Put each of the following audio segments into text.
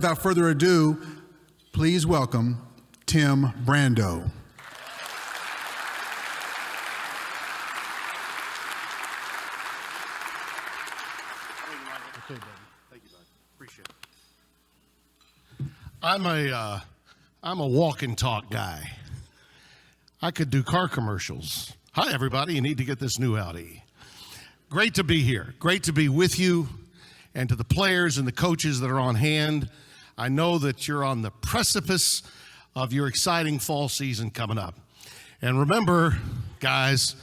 Without further ado, please welcome Tim Brando. Okay, buddy. Thank you, bud. Appreciate it. I'm a walk and talk guy. I could do car commercials. Hi, everybody. You need to get this new Audi. Great to be here. Great to be with you. And to the players and the coaches that are on hand, I know that you're on the precipice of your exciting fall season coming up. And remember, guys,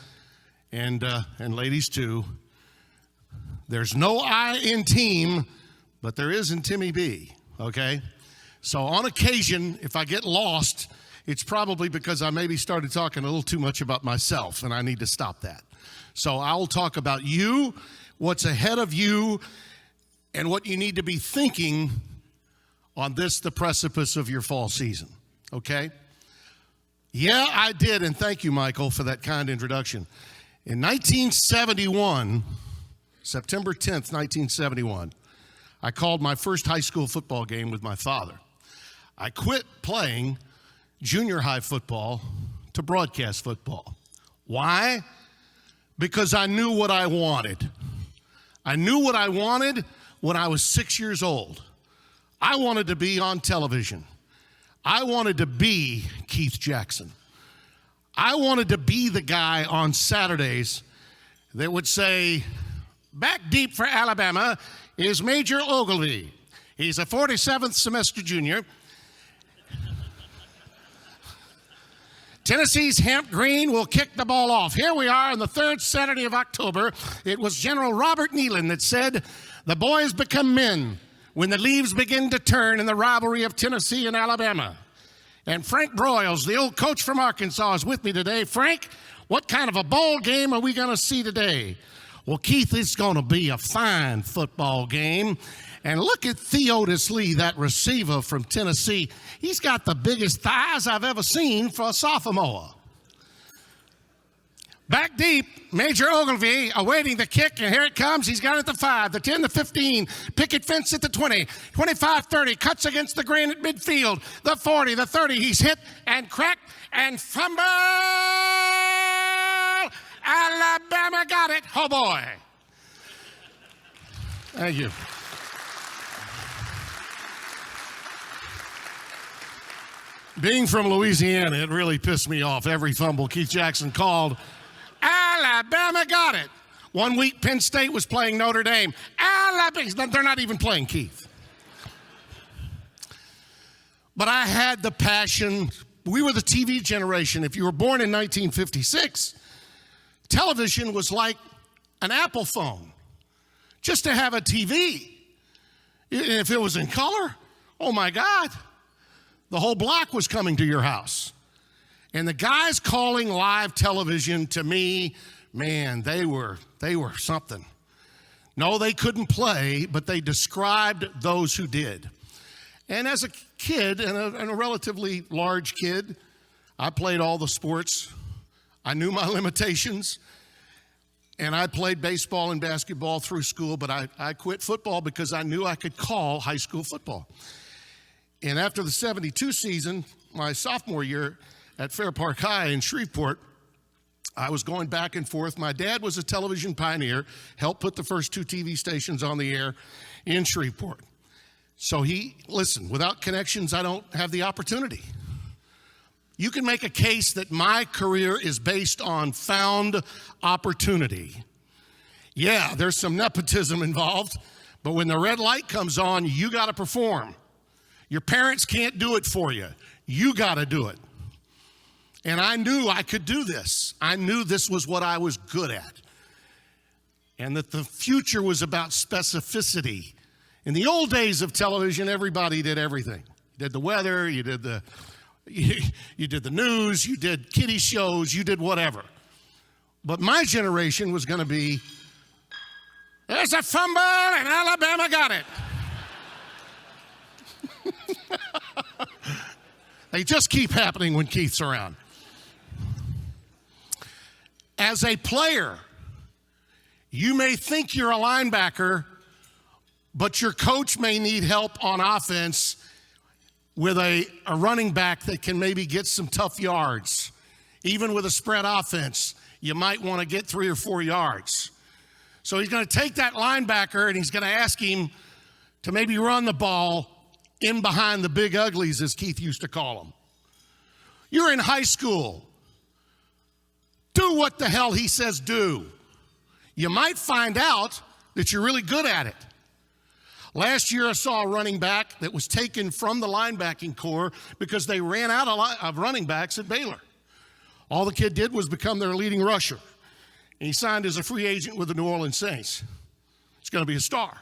and ladies too, there's no I in team, but there is in Timmy B, okay? So on occasion, if I get lost, it's probably because I maybe started talking a little too much about myself, and I need to stop that. So I'll talk about you, what's ahead of you, and what you need to be thinking on this, the precipice of your fall season, okay? Yeah, I did, and thank you, Michael, for that kind introduction. In 1971, September 10th, 1971, I called my first high school football game with my father. I quit playing junior high football to broadcast football. Why? Because I knew what I wanted. I knew what I wanted when I was 6 years old. I wanted to be on television. I wanted to be Keith Jackson. I wanted to be the guy on Saturdays that would say, back deep for Alabama is Major Ogilvy. He's a 47th semester junior. Tennessee's Hamp Green will kick the ball off. Here we are on the third Saturday of October. It was General Robert Neyland that said, the boys become men when the leaves begin to turn in the rivalry of Tennessee and Alabama. And Frank Broyles, the old coach from Arkansas, is with me today. Frank, what kind of a ball game are we going to see today? Well, Keith, it's going to be a fine football game. And look at Theodis Lee, that receiver from Tennessee. He's got the biggest thighs I've ever seen for a sophomore. Back deep, Major Ogilvy awaiting the kick, and here it comes. He's got it at the 5, the 10, the 15, picket fence at the 20, 25, 30, cuts against the grain at midfield, the 40, the 30. He's hit and cracked and fumble. Alabama got it. Oh, boy. Thank you. Being from Louisiana, it really pissed me off. Every fumble Keith Jackson called, Alabama got it. 1 week, Penn State was playing Notre Dame. Alabama, they're not even playing Keith. But I had the passion. We were the TV generation. If you were born in 1956, television was like an Apple phone. Just to have a TV. If it was in color, oh my God, the whole block was coming to your house. And the guys calling live television, to me, man, they were something. No, they couldn't play, but they described those who did. And as a kid, and a relatively large kid, I played all the sports. I knew my limitations. And I played baseball and basketball through school, but I quit football because I knew I could call high school football. And after the 72 season, my sophomore year, at Fair Park High in Shreveport, I was going back and forth. My dad was a television pioneer, helped put the first 2 TV stations on the air in Shreveport. So listen, without connections, I don't have the opportunity. You can make a case that my career is based on found opportunity. Yeah, there's some nepotism involved, but when the red light comes on, you got to perform. Your parents can't do it for you. You got to do it. And I knew I could do this. I knew this was what I was good at. And that the future was about specificity. In the old days of television, everybody did everything. You did the weather, you did the news, you did kiddie shows, you did whatever. But my generation was going to be, there's a fumble and Alabama got it. They just keep happening when Keith's around. As a player, you may think you're a linebacker, but your coach may need help on offense with a running back that can maybe get some tough yards. Even with a spread offense, you might want to get 3 or 4 yards. So he's going to take that linebacker and he's going to ask him to maybe run the ball in behind the big uglies, as Keith used to call them. You're in high school. Do what the hell he says do. You might find out that you're really good at it. Last year I saw a running back that was taken from the linebacking corps because they ran out of running backs at Baylor. All the kid did was become their leading rusher. And he signed as a free agent with the New Orleans Saints. He's going to be a star.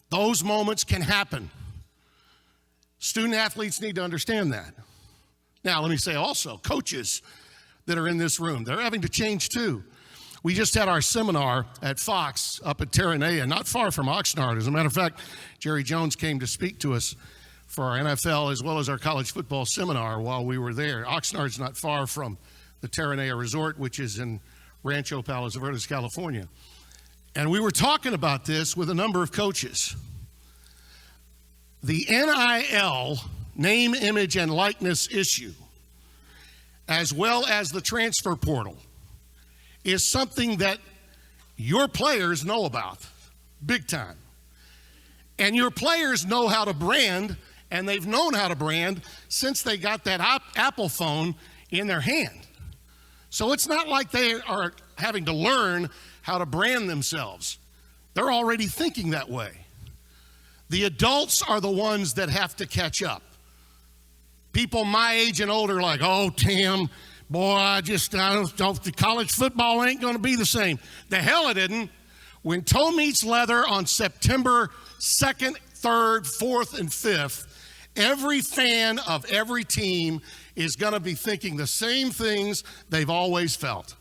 Those moments can happen. Student athletes need to understand that. Now, let me say also, coaches that are in this room, they're having to change too. We just had our seminar at Fox up at Terranea, not far from Oxnard. As a matter of fact, Jerry Jones came to speak to us for our NFL as well as our college football seminar while we were there. Oxnard's not far from the Terranea Resort, which is in Rancho Palos Verdes, California. And we were talking about this with a number of coaches. The NIL, name, image, and likeness issue, as well as the transfer portal, is something that your players know about big time. And your players know how to brand, and they've known how to brand since they got that Apple phone in their hand. So it's not like they are having to learn how to brand themselves. They're already thinking that way. The adults are the ones that have to catch up. People my age and older are like, oh, Tim, boy, I don't, the college football ain't going to be the same. The hell it didn't. When toe meets leather on September 2nd, 3rd, 4th, and 5th, every fan of every team is going to be thinking the same things they've always felt.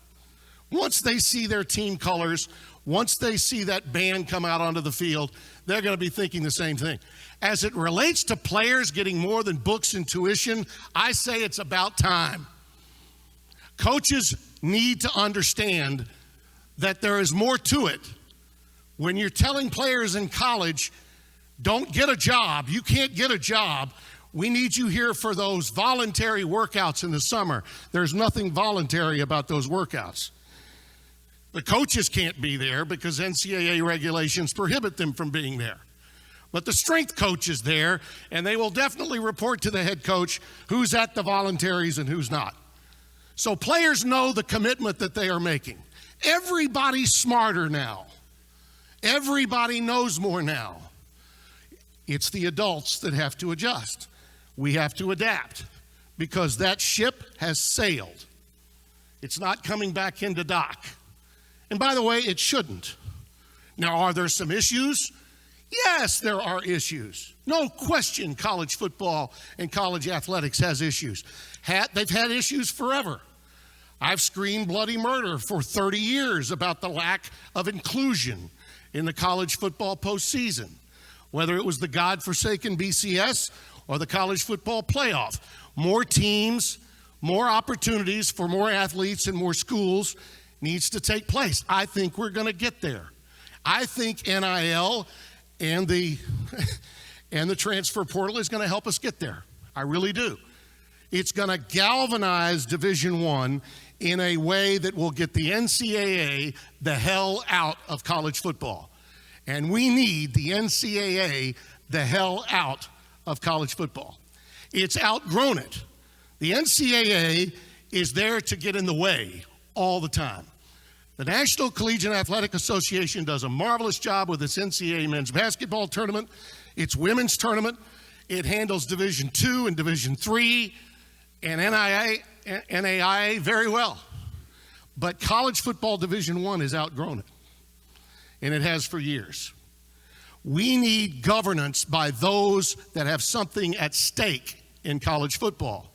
Once they see their team colors, once they see that band come out onto the field, they're going to be thinking the same thing. As it relates to players getting more than books and tuition, I say it's about time. Coaches need to understand that there is more to it. When you're telling players in college, don't get a job, you can't get a job, we need you here for those voluntary workouts in the summer. There's nothing voluntary about those workouts. The coaches can't be there because NCAA regulations prohibit them from being there. But the strength coach is there, and they will definitely report to the head coach who's at the voluntaries and who's not. So players know the commitment that they are making. Everybody's smarter now. Everybody knows more now. It's the adults that have to adjust. We have to adapt because that ship has sailed. It's not coming back into dock. And by the way, it shouldn't. Now, are there some issues? Yes, there are issues. No question college football and college athletics has issues. They've had issues forever. I've screamed bloody murder for 30 years about the lack of inclusion in the college football postseason, whether it was the godforsaken BCS or the college football playoff. More teams, more opportunities for more athletes and more schools needs to take place. I think we're going to get there. I think NIL and the transfer portal is going to help us get there. I really do. It's going to galvanize Division I in a way that will get the NCAA the hell out of college football. And we need the NCAA the hell out of college football. It's outgrown it. The NCAA is there to get in the way all the time. The National Collegiate Athletic Association does a marvelous job with its NCAA men's basketball tournament, its women's tournament. It handles Division II and Division III and NAIA very well. But college football Division I has outgrown it, and it has for years. We need governance by those that have something at stake in college football.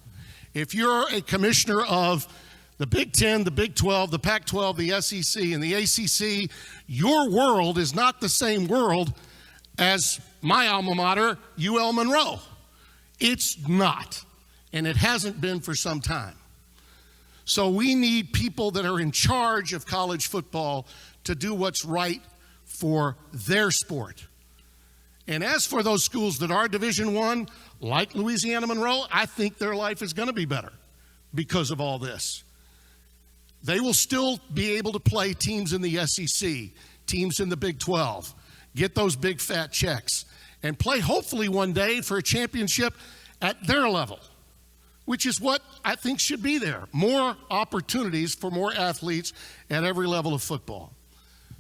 If you're a commissioner of the Big Ten, the Big 12, the Pac-12, the SEC, and the ACC, your world is not the same world as my alma mater, UL Monroe. It's not, and it hasn't been for some time. So we need people that are in charge of college football to do what's right for their sport. And as for those schools that are Division I, like Louisiana Monroe, I think their life is going to be better because of all this. They will still be able to play teams in the SEC, teams in the Big 12, get those big fat checks, and play hopefully one day for a championship at their level, which is what I think should be there. More opportunities for more athletes at every level of football.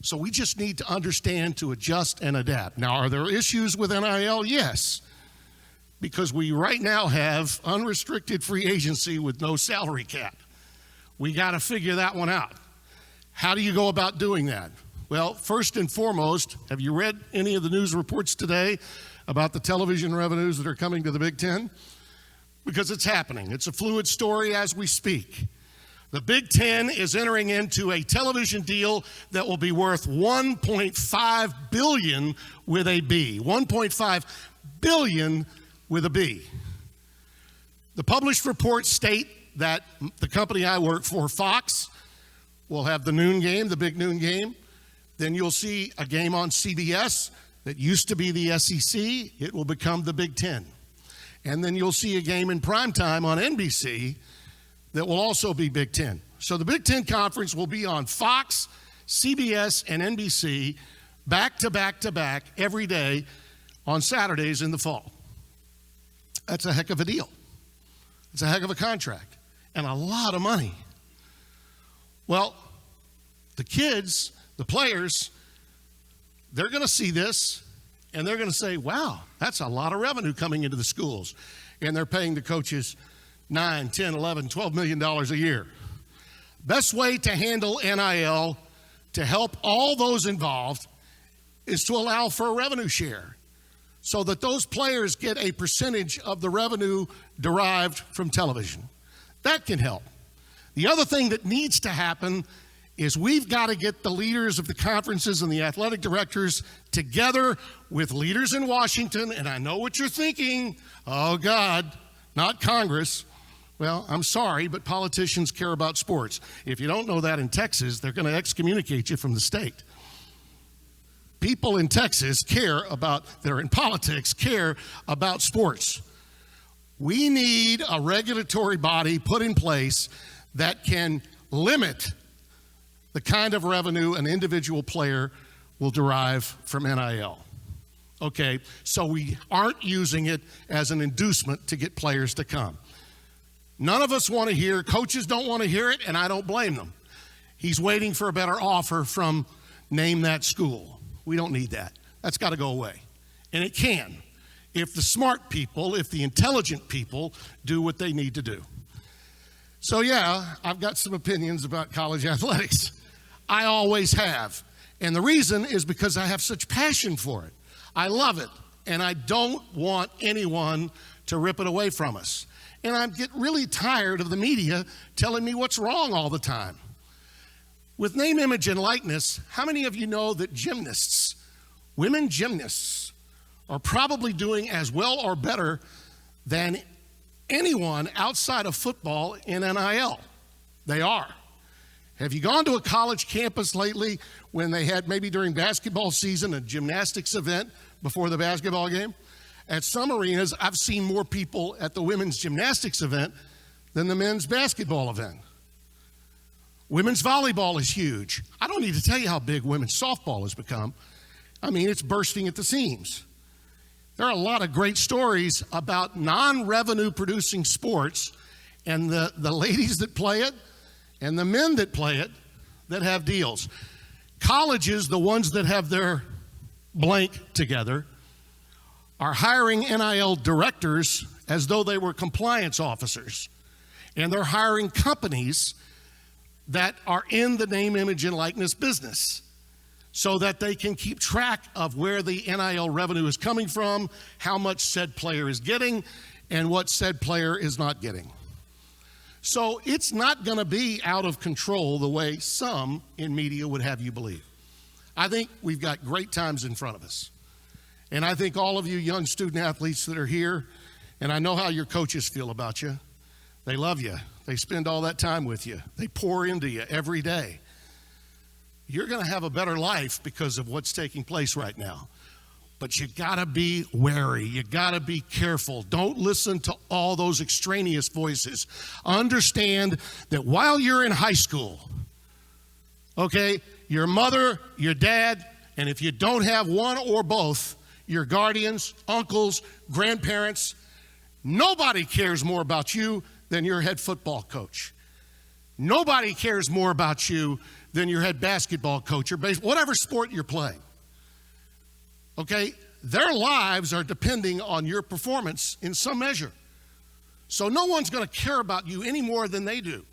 So we just need to understand to adjust and adapt. Now, are there issues with NIL? Yes, because we right now have unrestricted free agency with no salary cap. We got to figure that one out. How do you go about doing that? Well, first and foremost, have you read any of the news reports today about the television revenues that are coming to the Big Ten? Because it's happening. It's a fluid story as we speak. The Big Ten is entering into a television deal that will be worth $1.5 billion with a B. $1.5 billion with a B. The published reports state that the company I work for, Fox, will have the noon game, the big noon game. Then you'll see a game on CBS that used to be the SEC. It will become the Big Ten. And then you'll see a game in primetime on NBC that will also be Big Ten. So the Big Ten Conference will be on Fox, CBS, and NBC back to back to back every day on Saturdays in the fall. That's a heck of a deal. It's a heck of a contract and a lot of money. Well, the kids, the players, they're going to see this and they're going to say, wow, that's a lot of revenue coming into the schools. And they're paying the coaches $9, $10, $11, $12 million a year. Best way to handle NIL to help all those involved is to allow for a revenue share so that those players get a percentage of the revenue derived from television. That can help. The other thing that needs to happen is we've got to get the leaders of the conferences and the athletic directors together with leaders in Washington, and I know what you're thinking, oh God, not Congress. Well, I'm sorry, but politicians care about sports. If you don't know that in Texas, they're going to excommunicate you from the state. People in Texas they're in politics, care about sports. We need a regulatory body put in place that can limit the kind of revenue an individual player will derive from NIL. Okay, so we aren't using it as an inducement to get players to come. None of us want to hear, coaches don't want to hear it, and I don't blame them. He's waiting for a better offer from name that school. We don't need that. That's got to go away. And it can, if the smart people, if the intelligent people do what they need to do. So yeah, I've got some opinions about college athletics. I always have. And the reason is because I have such passion for it. I love it, and I don't want anyone to rip it away from us. And I get really tired of the media telling me what's wrong all the time. With name, image, and likeness, how many of you know that gymnasts, women gymnasts, are probably doing as well or better than anyone outside of football in NIL? They are. Have you gone to a college campus lately when they had, maybe during basketball season, a gymnastics event before the basketball game? At some arenas, I've seen more people at the women's gymnastics event than the men's basketball event. Women's volleyball is huge. I don't need to tell you how big women's softball has become. I mean, it's bursting at the seams. There are a lot of great stories about non-revenue producing sports and the ladies that play it and the men that play it that have deals. Colleges, the ones that have their blank together, are hiring NIL directors as though they were compliance officers. And they're hiring companies that are in the name, image, and likeness business so that they can keep track of where the NIL revenue is coming from, how much said player is getting, and what said player is not getting. So it's not going to be out of control the way some in media would have you believe. I think we've got great times in front of us. And I think all of you young student athletes that are here, and I know how your coaches feel about you. They love you. They spend all that time with you. They pour into you every day. You're going to have a better life because of what's taking place right now. But you gotta be wary. You gotta be careful. Don't listen to all those extraneous voices. Understand that while you're in high school, okay, your mother, your dad, and if you don't have one or both, your guardians, uncles, grandparents, nobody cares more about you than your head football coach. Nobody cares more about you than your head basketball coach or whatever sport you're playing. Okay? Their lives are depending on your performance in some measure. So no one's going to care about you any more than they do.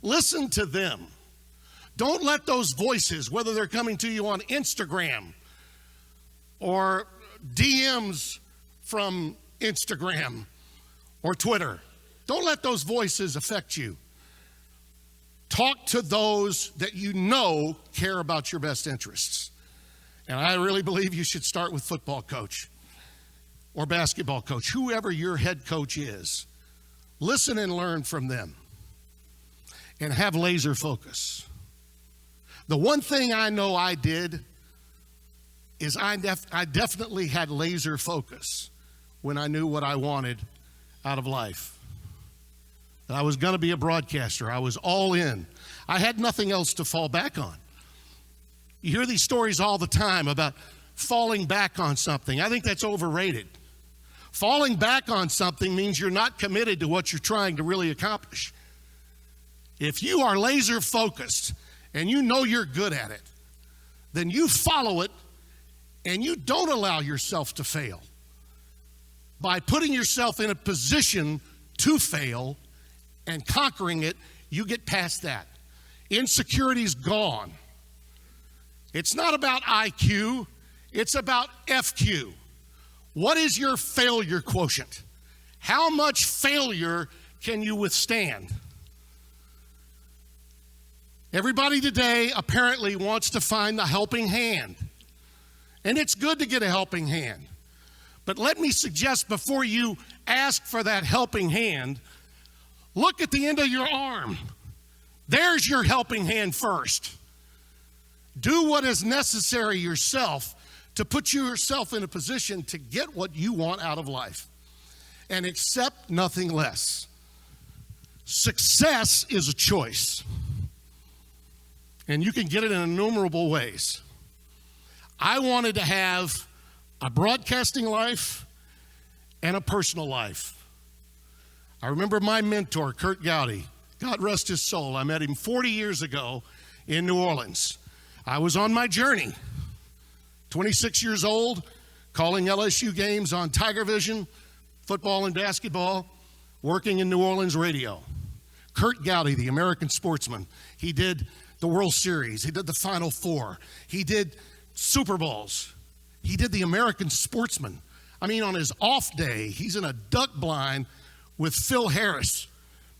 Listen to them. Don't let those voices, whether they're coming to you on Instagram or DMs from Instagram or Twitter, don't let those voices affect you. Talk to those that you know care about your best interests. And I really believe you should start with football coach or basketball coach, whoever your head coach is. Listen and learn from them and have laser focus. The one thing I know I did is I definitely had laser focus when I knew what I wanted out of life. I was going to be a broadcaster. I was all in. I had nothing else to fall back on. You hear these stories all the time about falling back on something. I think that's overrated. Falling back on something means you're not committed to what you're trying to really accomplish. If you are laser focused and you know you're good at it, then you follow it and you don't allow yourself to fail. By putting yourself in a position to fail and conquering it, you get past that. Insecurity's gone. It's not about IQ, it's about FQ. What is your failure quotient? How much failure can you withstand? Everybody today apparently wants to find the helping hand. And it's good to get a helping hand. But let me suggest before you ask for that helping hand, look at the end of your arm. There's your helping hand first. Do what is necessary yourself to put yourself in a position to get what you want out of life and accept nothing less. Success is a choice, and you can get it in innumerable ways. I wanted to have a broadcasting life and a personal life. I remember my mentor, Kurt Gowdy. God rest his soul. I met him 40 years ago in New Orleans. I was on my journey, 26 years old, calling LSU games on Tiger Vision, football and basketball, working in New Orleans radio. Kurt Gowdy, the American sportsman, he did the World Series, he did the Final Four, he did Super Bowls, he did the American sportsman. I mean, on his off day, he's in a duck blind with Phil Harris.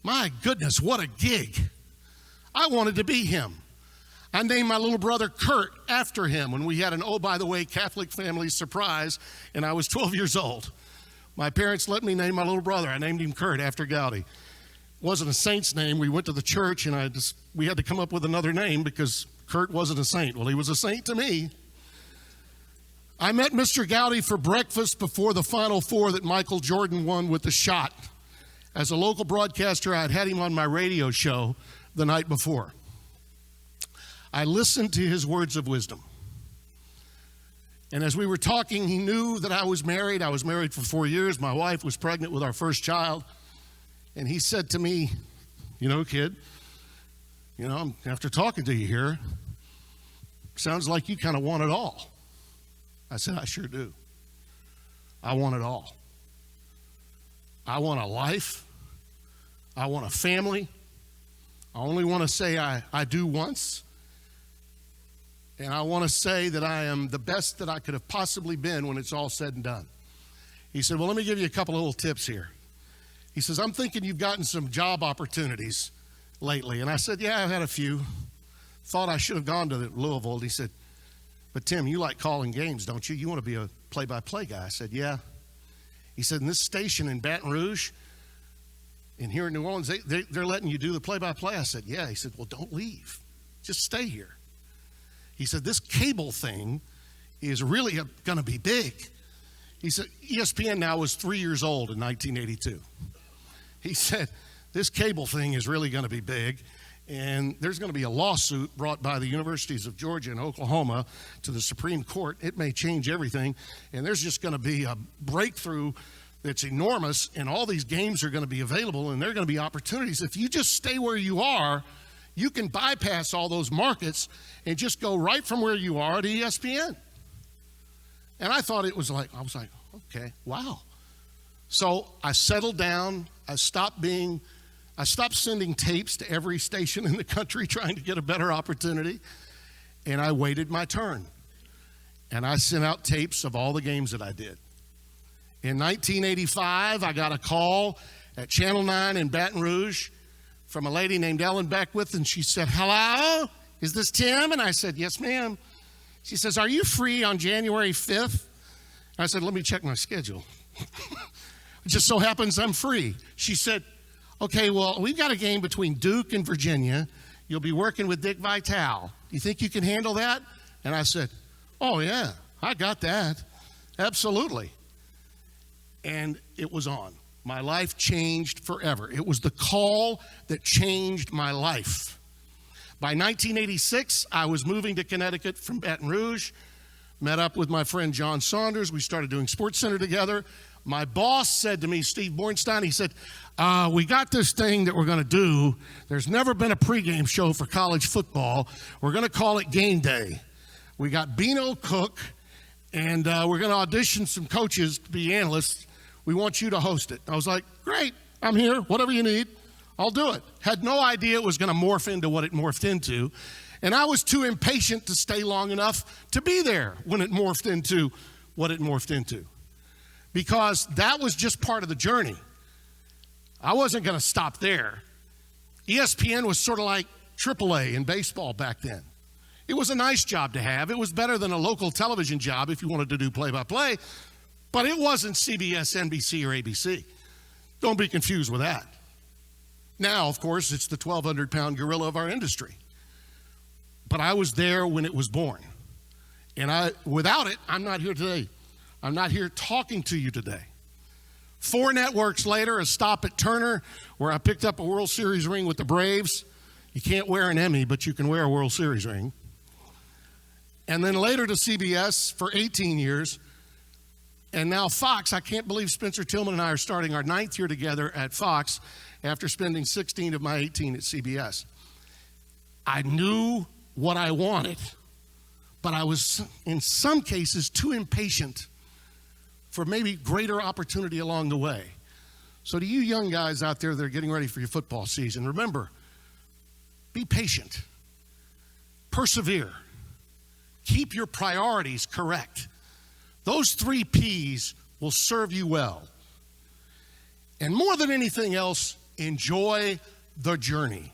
My goodness, what a gig. I wanted to be him. I named my little brother Kurt after him when we had an, oh, by the way, Catholic family surprise, and I was 12 years old. My parents let me name my little brother. I named him Kurt after Gowdy. It wasn't a saint's name. We went to the church, and we had to come up with another name because Kurt wasn't a saint. Well, he was a saint to me. I met Mr. Gowdy for breakfast before the Final Four that Michael Jordan won with the shot. As a local broadcaster, I had had him on my radio show the night before. I listened to his words of wisdom. And as we were talking, he knew that I was married. I was married for 4 years. My wife was pregnant with our first child. And he said to me, you know, kid, you know, after talking to you here, sounds like you kind of want it all. I said, I sure do. I want it all. I want a life. I want a family. I only want to say I do once. And I want to say that I am the best that I could have possibly been when it's all said and done. He said, well, let me give you a couple of little tips here. He says, I'm thinking you've gotten some job opportunities lately. And I said, yeah, I've had a few. Thought I should have gone to Louisville. And he said, but Tim, you like calling games, don't you? You want to be a play-by-play guy. I said, yeah. He said, in this station in Baton Rouge, and here in New Orleans, they're letting you do the play-by-play. I said, yeah. He said, well, don't leave. Just stay here. He said, this cable thing is really going to be big. He said, ESPN now was 3 years old in 1982. He said, this cable thing is really going to be big, and there's going to be a lawsuit brought by the universities of Georgia and Oklahoma to the Supreme Court. It may change everything, and there's just going to be a breakthrough that's enormous, and all these games are going to be available, and there are going to be opportunities. If you just stay where you are, you can bypass all those markets and just go right from where you are to ESPN. And I thought I was like, okay, wow. So I settled down. I stopped sending tapes to every station in the country trying to get a better opportunity, and I waited my turn. And I sent out tapes of all the games that I did. In 1985, I got a call at Channel 9 in Baton Rouge from a lady named Ellen Beckwith, and she said, hello, is this Tim? And I said, yes, ma'am. She says, are you free on January 5th? I said, let me check my schedule. It just so happens I'm free. She said, okay, well, we've got a game between Duke and Virginia. You'll be working with Dick Vitale. Do you think you can handle that? And I said, oh, yeah, I got that. Absolutely. And it was on. My life changed forever. It was the call that changed my life. By 1986, I was moving to Connecticut from Baton Rouge, met up with my friend John Saunders. We started doing SportsCenter together. My boss said to me, Steve Bornstein, he said, we got this thing that we're going to do. There's never been a pregame show for college football. We're going to call it Game Day. We got Beano Cook, and we're going to audition some coaches to be analysts. We want you to host it. I was like, great, I'm here, whatever you need, I'll do it. Had no idea it was going to morph into what it morphed into, and I was too impatient to stay long enough to be there when it morphed into what it morphed into, because that was just part of the journey. I wasn't going to stop there. ESPN was sort of like AAA in baseball back then. It was a nice job to have. It was better than a local television job if you wanted to do play-by-play, but it wasn't CBS, NBC, or ABC. Don't be confused with that. Now, of course, it's the 1,200-pound gorilla of our industry. But I was there when it was born. And without it, I'm not here today. I'm not here talking to you today. 4 networks later, a stop at Turner, where I picked up a World Series ring with the Braves. You can't wear an Emmy, but you can wear a World Series ring. And then later to CBS for 18 years. And now Fox. I can't believe Spencer Tillman and I are starting our 9th year together at Fox after spending 16 of my 18 at CBS. I knew what I wanted, but I was, in some cases, too impatient for maybe greater opportunity along the way. So to you young guys out there that are getting ready for your football season, remember, be patient, persevere, keep your priorities correct. Those 3 P's will serve you well. And more than anything else, enjoy the journey.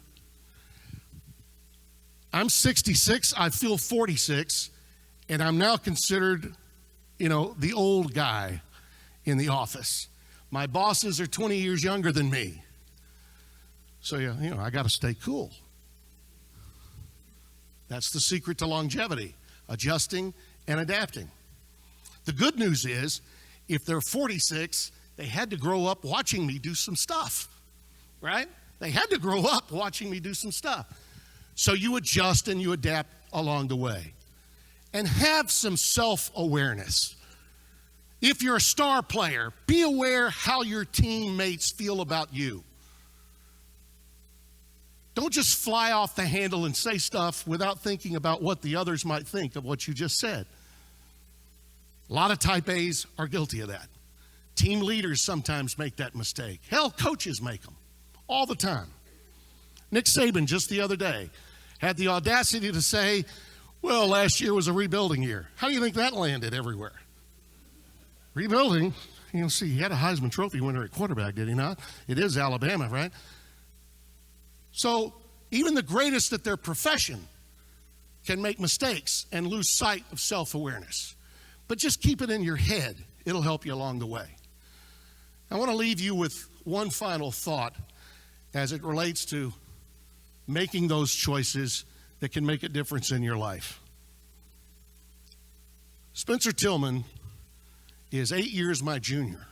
I'm 66, I feel 46, and I'm now considered, the old guy in the office. My bosses are 20 years younger than me. So, I got to stay cool. That's the secret to longevity, adjusting and adapting. The good news is, if they're 46, they had to grow up watching me do some stuff, right? They had to grow up watching me do some stuff. So you adjust and you adapt along the way. And have some self-awareness. If you're a star player, be aware how your teammates feel about you. Don't just fly off the handle and say stuff without thinking about what the others might think of what you just said. A lot of type A's are guilty of that. Team leaders sometimes make that mistake. Hell, coaches make them all the time. Nick Saban just the other day had the audacity to say, well, last year was a rebuilding year. How do you think that landed everywhere? Rebuilding? See, he had a Heisman Trophy winner at quarterback, did he not? It is Alabama, right? So even the greatest at their profession can make mistakes and lose sight of self-awareness. But just keep it in your head. It'll help you along the way. I want to leave you with one final thought as it relates to making those choices that can make a difference in your life. Spencer Tillman is 8 years my junior.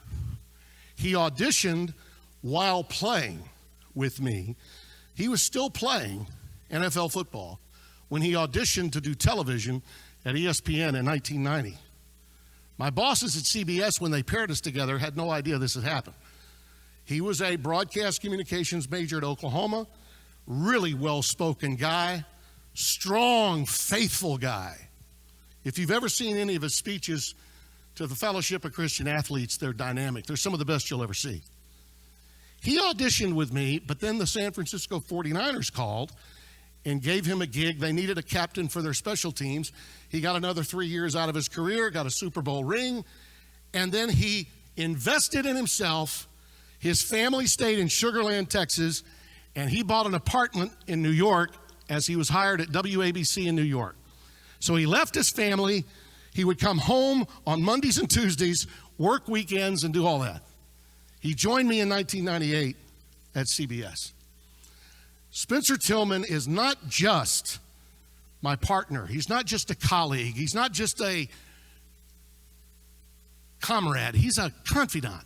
He auditioned while playing with me. He was still playing NFL football when he auditioned to do television at ESPN in 1990. My bosses at CBS, when they paired us together, had no idea this had happened. He was a broadcast communications major at Oklahoma, really well-spoken guy, strong, faithful guy. If you've ever seen any of his speeches to the Fellowship of Christian Athletes, they're dynamic. They're some of the best you'll ever see. He auditioned with me, but then the San Francisco 49ers called and gave him a gig. They needed a captain for their special teams. He got another 3 years out of his career, got a Super Bowl ring, and then he invested in himself. His family stayed in Sugar Land, Texas, and he bought an apartment in New York as he was hired at WABC in New York. So he left his family. He would come home on Mondays and Tuesdays, work weekends, and do all that. He joined me in 1998 at CBS. Spencer Tillman is not just my partner. He's not just a colleague. He's not just a comrade. He's a confidant.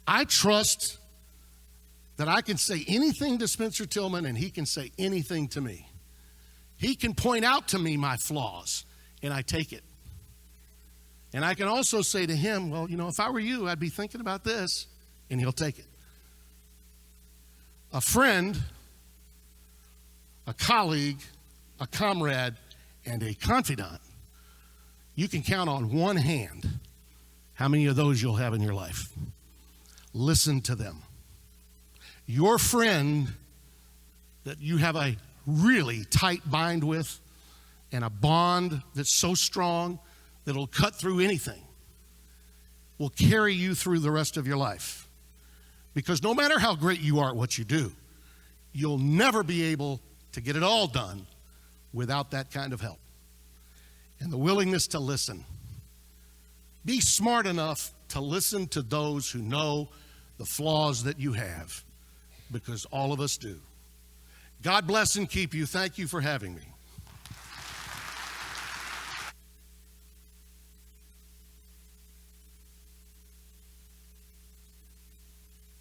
I trust that I can say anything to Spencer Tillman and he can say anything to me. He can point out to me my flaws, and I take it. And I can also say to him, well, if I were you, I'd be thinking about this, and he'll take it. A friend, a colleague, a comrade, and a confidant, you can count on one hand how many of those you'll have in your life. Listen to them. Your friend that you have a really tight bind with and a bond that's so strong that it'll cut through anything will carry you through the rest of your life. Because no matter how great you are at what you do, you'll never be able to get it all done without that kind of help. And the willingness to listen. Be smart enough to listen to those who know the flaws that you have, because all of us do. God bless and keep you. Thank you for having me.